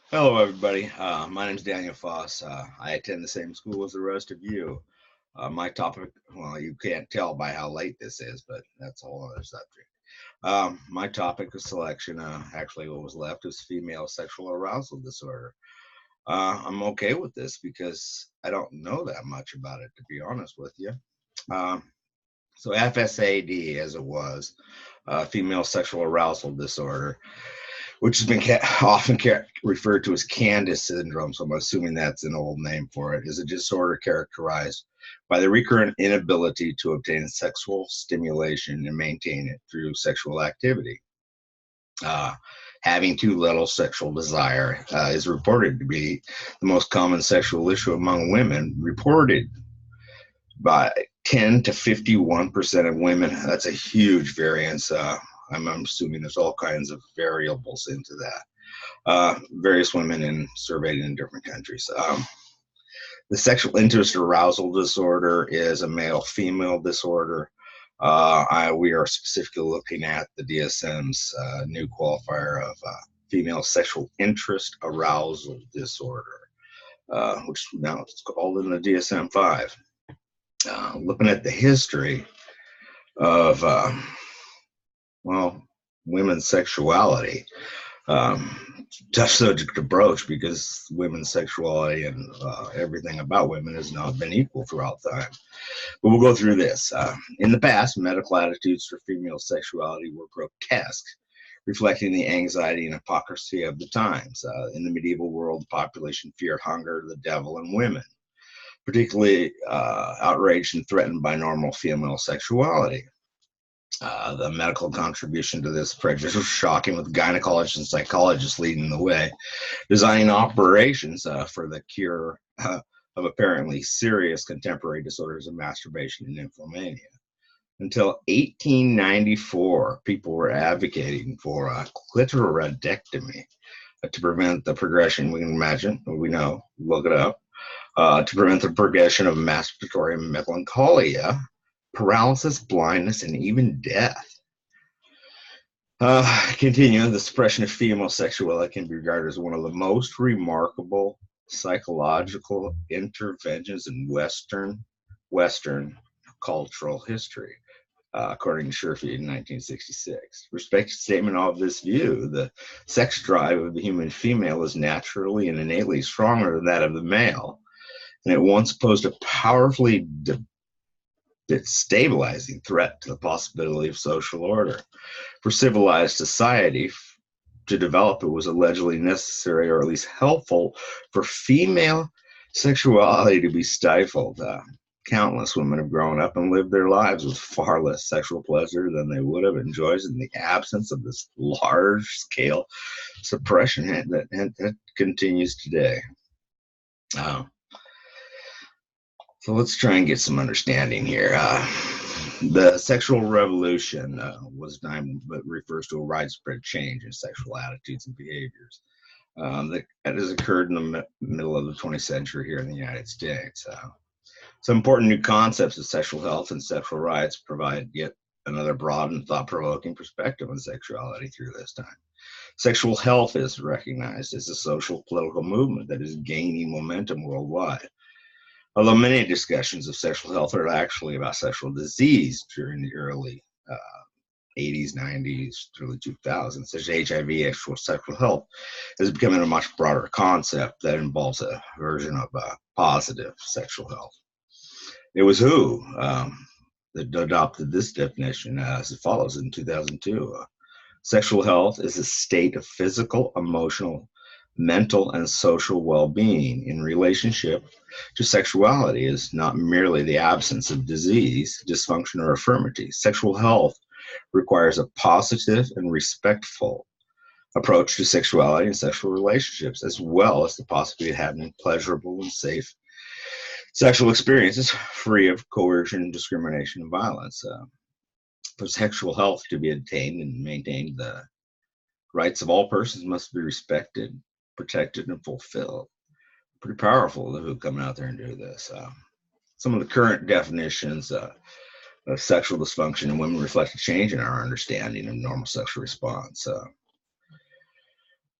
Hello, everybody. My name is Daniel Foss. I attend the same school as the rest of you. My topic, well, you can't tell by how late this is, but that's a whole other subject. My topic of selection, actually, what was left is female sexual arousal disorder. I'm okay with this because I don't know that much about it, to be honest with you. Um, so, FSAD, as it was, female sexual arousal disorder, which has been often referred to as Candace syndrome. So I'm assuming that's an old name for it. Is a disorder characterized by the recurrent inability to obtain sexual stimulation and maintain it through sexual activity. Uh, Having too little sexual desire is reported to be the most common sexual issue among women, reported by 10 to 51% of women. That's a huge variance. I'm assuming there's all kinds of variables into that. Various women surveyed in different countries. The sexual interest arousal disorder is a male female disorder. We are specifically looking at the DSM's new qualifier of female sexual interest arousal disorder, which now it's called in the DSM 5. Looking at the history of, well, women's sexuality, tough subject to broach because women's sexuality and everything about women has not been equal throughout time. But we'll go through this. In the past, medical attitudes for female sexuality were grotesque, reflecting the anxiety and hypocrisy of the times. In the medieval world, the population feared hunger, the devil, and women, particularly outraged and threatened by normal female sexuality. The medical contribution to this prejudice was shocking, with gynecologists and psychologists leading the way, designing operations for the cure of apparently serious contemporary disorders of masturbation and nymphomania. Until 1894, people were advocating for a clitoridectomy to prevent the progression. We can imagine, we know, look it up, to prevent the progression of masturbatory melancholia, paralysis, blindness, and even death. Continuing, the suppression of female sexuality can be regarded as one of the most remarkable psychological interventions in Western cultural history, according to Sherfield in 1966. Respected statement of this view: the sex drive of the human female is naturally and innately stronger than that of the male, and it once posed a powerfully stabilizing threat to the possibility of social order. For civilized society to develop, it was allegedly necessary, or at least helpful, for female sexuality to be stifled. Countless women have grown up and lived their lives with far less sexual pleasure than they would have enjoyed in the absence of this large scale suppression that continues today. Uh, so let's try and get some understanding here. The sexual revolution was time that refers to a widespread change in sexual attitudes and behaviors that has occurred in the middle of the 20th century here in the United States. Some important new concepts of sexual health and sexual rights provide yet another broad and thought-provoking perspective on sexuality through this time. Sexual health is recognized as a social political movement that is gaining momentum worldwide. Although many discussions of sexual health are actually about sexual disease during the early 80s, 90s, early 2000s, such as HIV, sexual health, is becoming a much broader concept that involves a version of positive sexual health. It was WHO that adopted this definition as follows in 2002. Sexual health is a state of physical, emotional, mental, and social well-being in relationship to sexuality. Is not merely the absence of disease, dysfunction, or infirmity. Sexual health requires a positive and respectful approach to sexuality and sexual relationships, as well as the possibility of having pleasurable and safe sexual experiences free of coercion, discrimination, and violence. For sexual health to be attained and maintained, the rights of all persons must be respected, protected, and fulfilled. Pretty powerful who coming out there and do this. Some of the current definitions of sexual dysfunction in women reflect a change in our understanding of normal sexual response.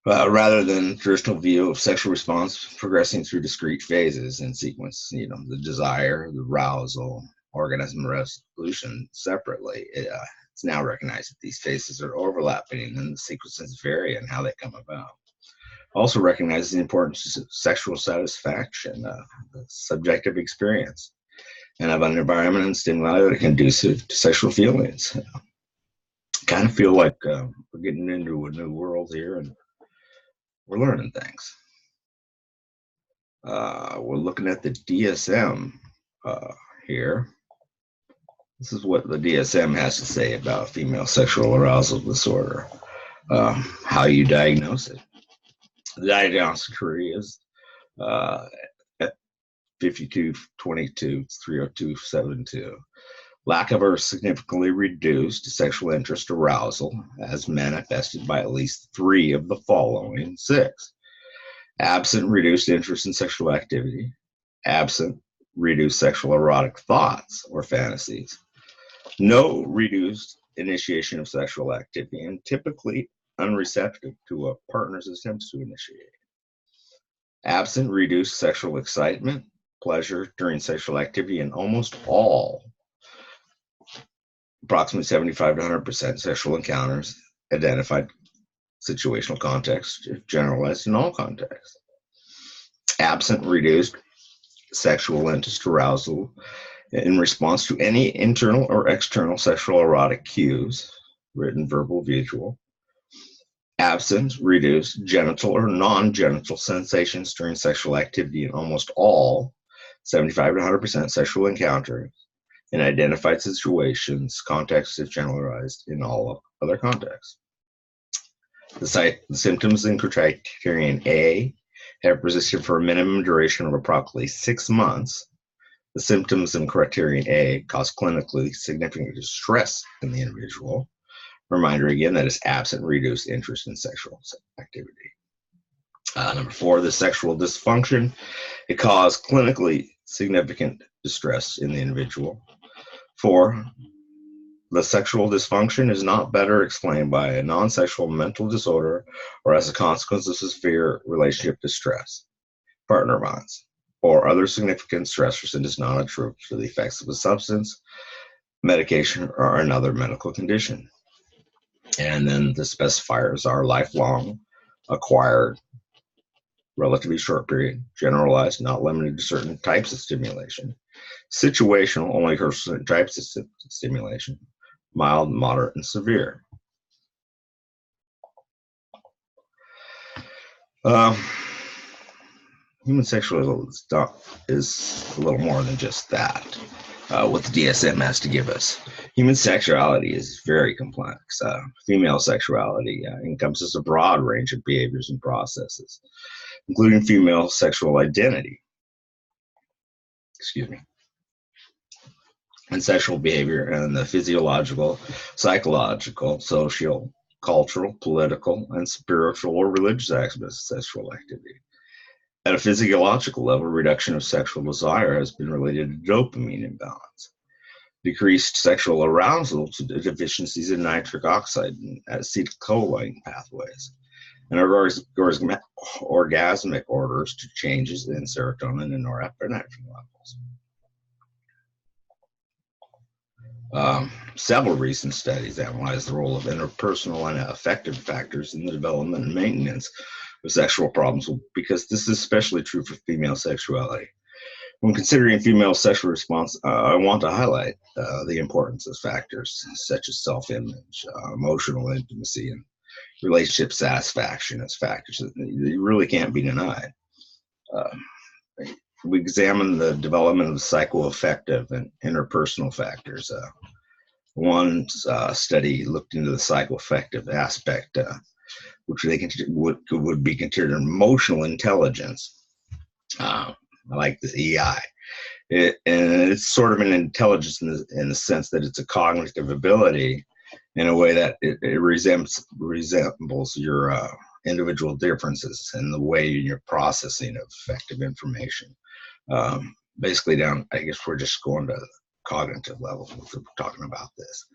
rather than traditional view of sexual response progressing through discrete phases in sequence. The desire, the arousal, orgasm, resolution separately. It's now recognized that these phases are overlapping and the sequences vary in how they come about. Also recognizes the importance of sexual satisfaction, the subjective experience, and of an environment and stimuli that are conducive to sexual feelings. Kind of feel like we're getting into a new world here and we're learning things. We're looking at the DSM here. This is what the DSM has to say about female sexual arousal disorder, how you diagnose it. The diagnostic criteria is at 5222-30272. Lack of or significantly reduced sexual interest arousal as manifested by at least 3 of the following 6. Absent reduced interest in sexual activity. Absent reduced sexual erotic thoughts or fantasies. No reduced initiation of sexual activity, and typically unreceptive to a partner's attempts to initiate. Absent reduced sexual excitement, pleasure during sexual activity in almost all, approximately 75 to 100% sexual encounters, identified situational context, generalized in all contexts. Absent reduced sexual interest arousal in response to any internal or external sexual erotic cues, written, verbal, visual. Absent reduced genital or non-genital sensations during sexual activity in almost all 75 to 100% sexual encounters in identified situations, contexts if generalized in all other contexts. The symptoms in criterion A have persisted for a minimum duration of approximately 6 months. The symptoms in criterion A cause clinically significant distress in the individual. Reminder again that is absent reduced interest in sexual activity. Number 4, the sexual dysfunction. It caused clinically significant distress in the individual. 4, the sexual dysfunction is not better explained by a non-sexual mental disorder or as a consequence of severe relationship distress, partner violence, or other significant stressors and is not attributed to the effects of a substance, medication, or another medical condition. And then the specifiers are lifelong, acquired, relatively short period, generalized, not limited to certain types of stimulation, situational, only for certain types of stimulation, mild, moderate, and severe. Human sexuality is a little more than just that. What the DSM has to give us. Human sexuality is very complex. Female sexuality encompasses a broad range of behaviors and processes, including female sexual identity, and sexual behavior, and the physiological, psychological, social, cultural, political, and spiritual or religious aspects of sexual activity. At a physiological level, reduction of sexual desire has been related to dopamine imbalance, decreased sexual arousal to deficiencies in nitric oxide and acetylcholine pathways, and orgasmic orders to changes in serotonin and norepinephrine levels. Several recent studies analyze the role of interpersonal and affective factors in the development and maintenance of sexual problems, because this is especially true for female sexuality. When considering female sexual response, I want to highlight the importance of factors such as self-image, emotional intimacy, and relationship satisfaction as factors that really can't be denied. We examine the development of psychoaffective and interpersonal factors. One study looked into the psychoaffective aspect, which would be considered emotional intelligence, like the EI. And it's sort of an intelligence in the sense that it's a cognitive ability in a way that it resembles your individual differences in the way you're processing of effective information. Basically down, I guess we're just going to cognitive level if we're talking about this.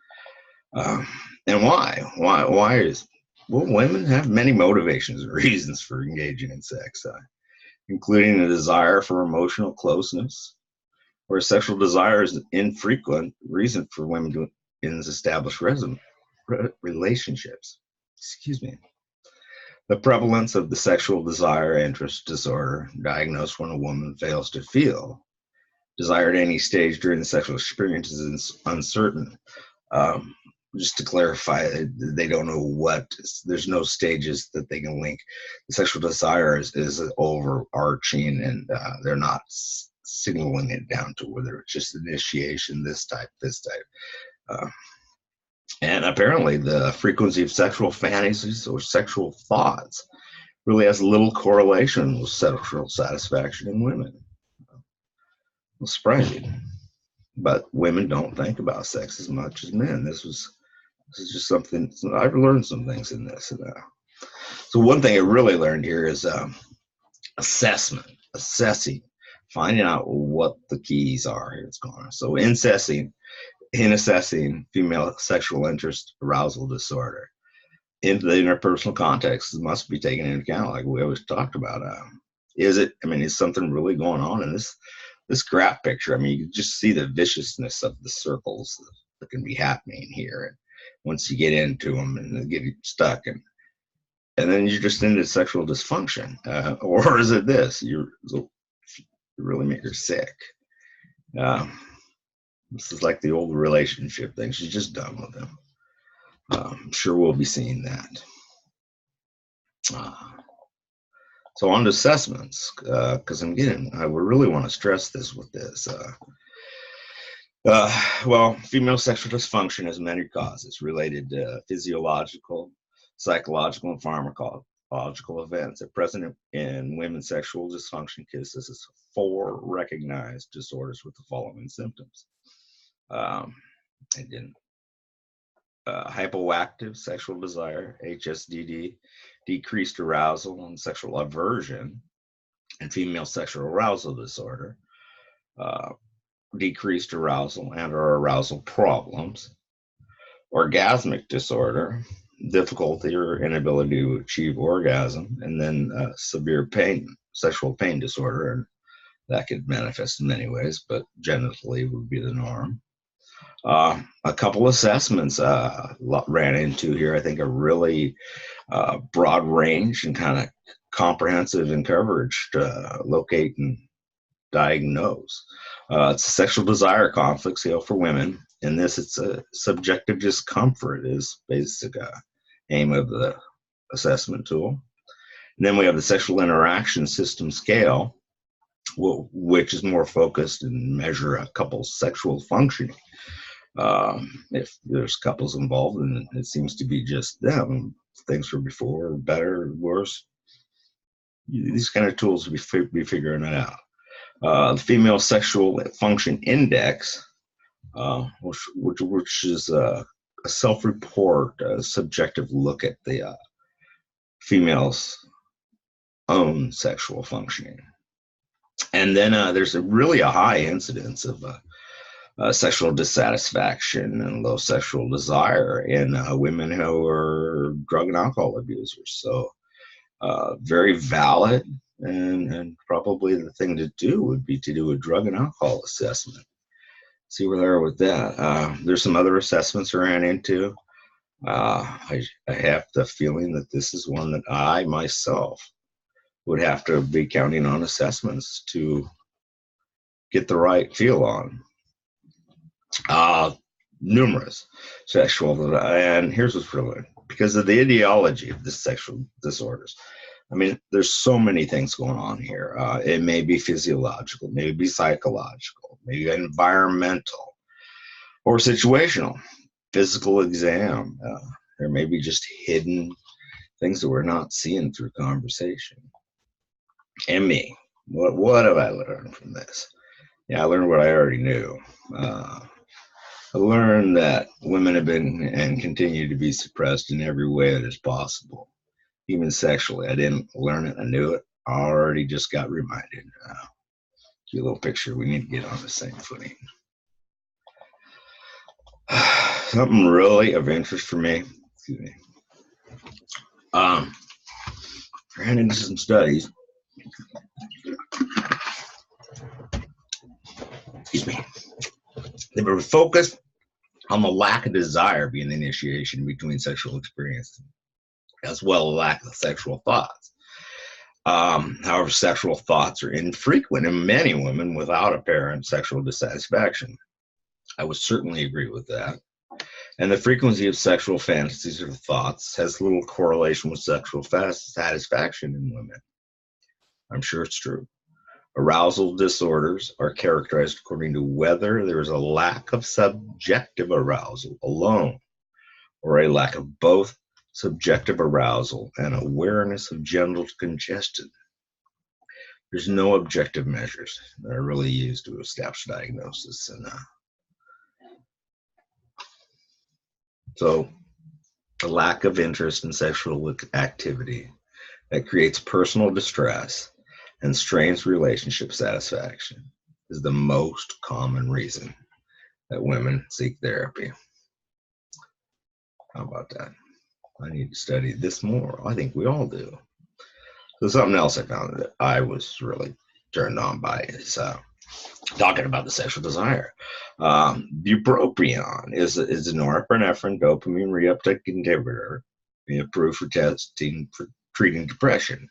And why Well, women have many motivations and reasons for engaging in sex, including a desire for emotional closeness, where sexual desire is an infrequent reason for women to establish relationships. Excuse me. The prevalence of the sexual desire interest disorder, diagnosed when a woman fails to feel desire at any stage during the sexual experience, is uncertain. Um, just to clarify, they don't know what, there's no stages that they can link. The sexual desire is overarching, and they're not signaling it down to whether it's just initiation, this type. Uh, and apparently the frequency of sexual fantasies or sexual thoughts really has little correlation with sexual satisfaction in women. It's surprising. But women don't think about sex as much as men. This is just something, I've learned some things in this. So one thing I really learned here is assessing, finding out what the keys are here. It's going on. So in assessing female sexual interest arousal disorder, in the interpersonal context, it must be taken into account, like we always talked about. Is something really going on in this graph picture? I mean, you just see the viciousness of the circles that can be happening here. And once you get into them and they get stuck, and then you're just into sexual dysfunction, or is it this? You really make her sick. This is like the old relationship thing. She's just done with them. I'm sure we'll be seeing that. So on to assessments, because I would really want to stress this with this. Well, female sexual dysfunction has many causes related to physiological, psychological, and pharmacological events. At present in women's sexual dysfunction cases, is 4 recognized disorders with the following symptoms. Hypoactive sexual desire, HSDD, decreased arousal and sexual aversion, and female sexual arousal disorder, decreased arousal and or arousal problems, orgasmic disorder, difficulty or inability to achieve orgasm, and then severe sexual pain disorder, and that could manifest in many ways, but genitally would be the norm. A couple assessments ran into here, I think, a really broad range and kind of comprehensive in coverage to locate and diagnose. It's a sexual desire conflict scale for women. In this, it's a subjective discomfort is basic aim of the assessment tool. And then we have the sexual interaction system scale, which is more focused and measure a couple's sexual functioning. If there's couples involved and it seems to be just them, things were before, better, worse. These kind of tools will be figuring it out. The female sexual function index, which is a self-report, a subjective look at the female's own sexual functioning. And then there's really a high incidence of sexual dissatisfaction and low sexual desire in women who are drug and alcohol abusers. So very valid, and probably the thing to do would be to do a drug and alcohol assessment. See where they are with that. There's some other assessments I ran into. I have the feeling that this is one that I myself would have to be counting on assessments to get the right feel on. Numerous sexual, and here's what's really, because of the ideology of the sexual disorders. I mean, there's so many things going on here. It may be physiological, maybe psychological, maybe environmental, or situational. Physical exam. There may be just hidden things that we're not seeing through conversation. And me, what have I learned from this? Yeah, I learned what I already knew. I learned that women have been and continue to be suppressed in every way that is possible, even sexually. I didn't learn it, I knew it. I already just got reminded. See a little picture, we need to get on the same footing. Something really of interest for me, excuse me, Ran into some studies. Excuse me. They were focused on the lack of desire being the initiation between sexual experience, as well as lack of sexual thoughts. However, sexual thoughts are infrequent in many women without apparent sexual dissatisfaction. I would certainly agree with that. And the frequency of sexual fantasies or thoughts has little correlation with sexual satisfaction in women. I'm sure it's true. Arousal disorders are characterized according to whether there is a lack of subjective arousal alone or a lack of both subjective arousal and awareness of genital congestion. There's no objective measures that are really used to establish diagnosis. And so a lack of interest in sexual activity that creates personal distress and strains relationship satisfaction is the most common reason that women seek therapy. How about that? I need to study this more. I think we all do. So something else I found that I was really turned on by is talking about the sexual desire. Bupropion is a norepinephrine dopamine reuptake inhibitor approved for treating depression.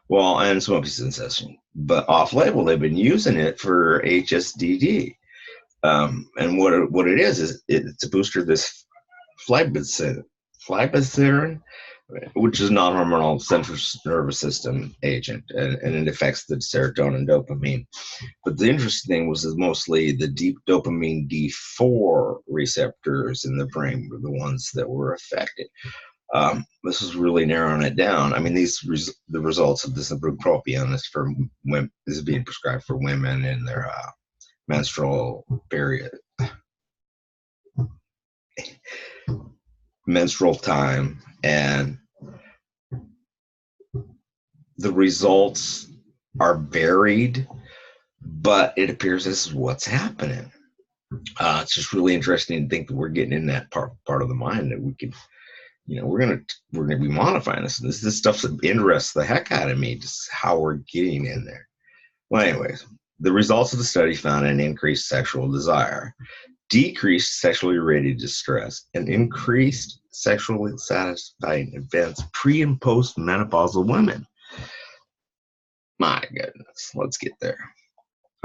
Well, and smoking cessation, but off-label, they've been using it for HSDD. And what it is it's a booster of this flibanserin, which is a non-hormonal central nervous system agent, and it affects the serotonin and dopamine. But the interesting thing was that mostly the deep dopamine D4 receptors in the brain were the ones that were affected. This is really narrowing it down. I mean, the results of this bupropion is being prescribed for women in their menstrual period, menstrual time, and the results are varied, but it appears this is what's happening. It's just really interesting to think that we're getting in that part of the mind that we can, we're gonna be modifying this. This stuff that interests the heck out of me, just how we're getting in there. Well, anyways, the results of the study found an increased sexual desire, decreased sexually related distress, and increased sexually satisfying events pre and post menopausal women. My goodness, let's get there.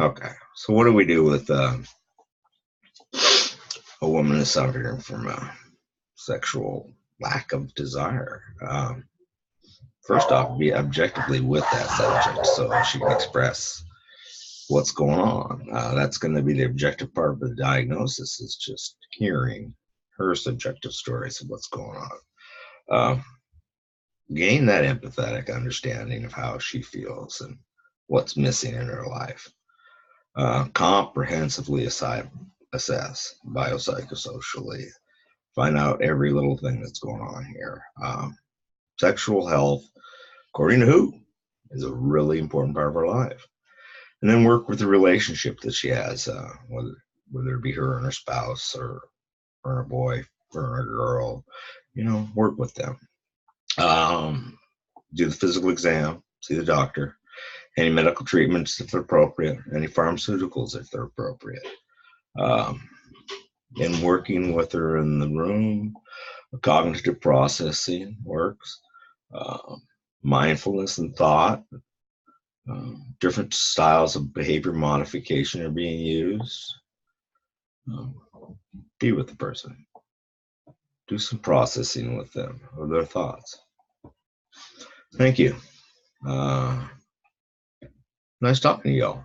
Okay, so what do we do with a woman who's suffering from a sexual lack of desire? First off, be objectively with that subject so she can express what's going on. That's going to be the objective part of the diagnosis, is just hearing her subjective stories of what's going on. Gain that empathetic understanding of how she feels and what's missing in her life. Comprehensively assess biopsychosocially, find out every little thing that's going on here. Sexual health, according to WHO, is a really important part of her life. And then work with the relationship that she has, whether it be her and her spouse or her boy or her girl, work with them. Do the physical exam, see the doctor, any medical treatments if they're appropriate, any pharmaceuticals if they're appropriate. And working with her in the room, cognitive processing works, mindfulness and thought, different styles of behavior modification are being used. Be with the person. Do some processing with them of their thoughts. Thank you. Nice talking to y'all.